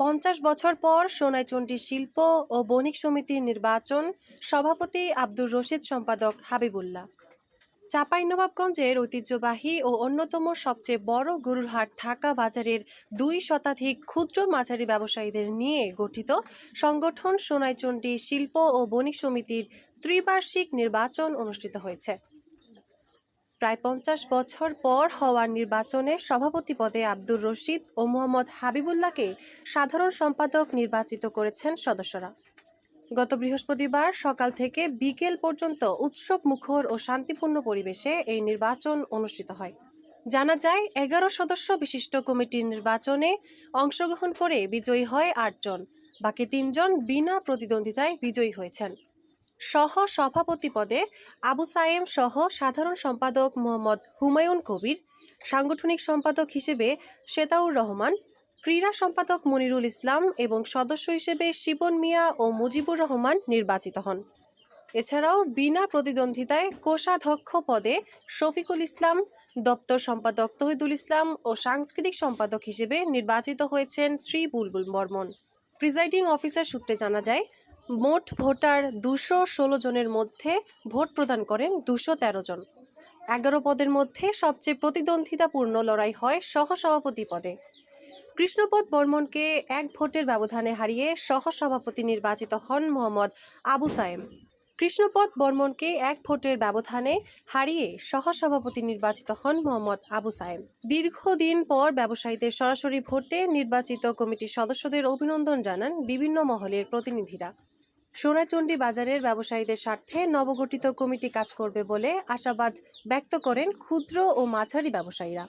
50 বছর পর সোনাইচন্ডী শিল্প ও বণিক সমিতির নির্বাচন, সভাপতি আব্দুর রশিদ, সম্পাদক হাবিবুল্লাহ। চাঁপাইনবাবগঞ্জের ঐতিহ্যবাহী ও অন্যতম সবচেয়ে বড় গরুর হাট ঢাকা বাজারের 2 শতাধিক ক্ষুদ্র মাঝারি ব্যবসায়ীদের নিয়ে গঠিত সংগঠন সোনাইচন্ডী শিল্প ও বণিক সমিতির ত্রিবার্ষিক নির্বাচন অনুষ্ঠিত হয়েছে। প্রায় 50 বছর পর হওয়া নির্বাচনে সভাপতি পদে আব্দুর রশিদ ও মোহাম্মদ হাবিবুল্লাহকে সাধারণ সম্পাদক নির্বাচিত করেছেন সদস্যরা। গত বৃহস্পতিবার সকাল থেকে বিকেল পর্যন্ত উৎসব মুখর ও শান্তিপূর্ণ পরিবেশে এই নির্বাচন অনুষ্ঠিত হয়। জানা যায়, 11 সদস্য বিশিষ্ট কমিটির নির্বাচনে অংশগ্রহণ করে বিজয়ী হয় 8 জন, বাকি 3 জন বিনা প্রতিদ্বন্দ্বিতায় বিজয়ী হয়েছেন। সহ সভাপতি পদে আবু সায়েম সহ সাধারণ সম্পাদক মোহাম্মদ হুমায়ুন কবির, সাংগঠনিক সম্পাদক হিসেবে শেতাউর রহমান, ক্রীড়া সম্পাদক মনিরুল ইসলাম এবং সদস্য হিসেবে শিবন মিয়া ও মুজিবুর রহমান নির্বাচিত হন। এছাড়াও বিনা প্রতিদ্বন্দ্বিতায় কোষাধ্যক্ষ পদে শফিকুল ইসলাম, দপ্তর সম্পাদক তহিদুল ইসলাম ও সাংস্কৃতিক সম্পাদক হিসেবে নির্বাচিত হয়েছেন শ্রী বুলবুল বর্মন। প্রিজাইডিং অফিসার সূত্রে জানা যায়, মোট ভোটার 216 জনের মধ্যে ভোট প্রদান করেন 213 জন। 11 পদের মধ্যে সবচেয়ে প্রতিদ্বন্দ্বিতাপূর্ণ লড়াই হয় সহসভাপতি পদে। কৃষ্ণপদ বর্মনকে 1 ভোটের ব্যবধানে হারিয়ে সহসভাপতি নির্বাচিত হন মোহাম্মদ আবু সায়েম। কৃষ্ণপদ বর্মনকে 1 ভোটের ব্যবধানে হারিয়ে সহসভাপতি নির্বাচিত হন মোহাম্মদ আবু সায়েম। দীর্ঘদিন পর ব্যবসায়ীদের সরাসরি ভোটে নির্বাচিত কমিটির সদস্যদের অভিনন্দন জানান বিভিন্ন মহলের প্রতিনিধিরা। সোনাইচন্ডী বাজারের ব্যবসায়ীদের স্বার্থে নবগঠিত কমিটি কাজ করবে বলে আশাবাদ ব্যক্ত করেন ক্ষুদ্র ও মাঝারি ব্যবসায়ীরা।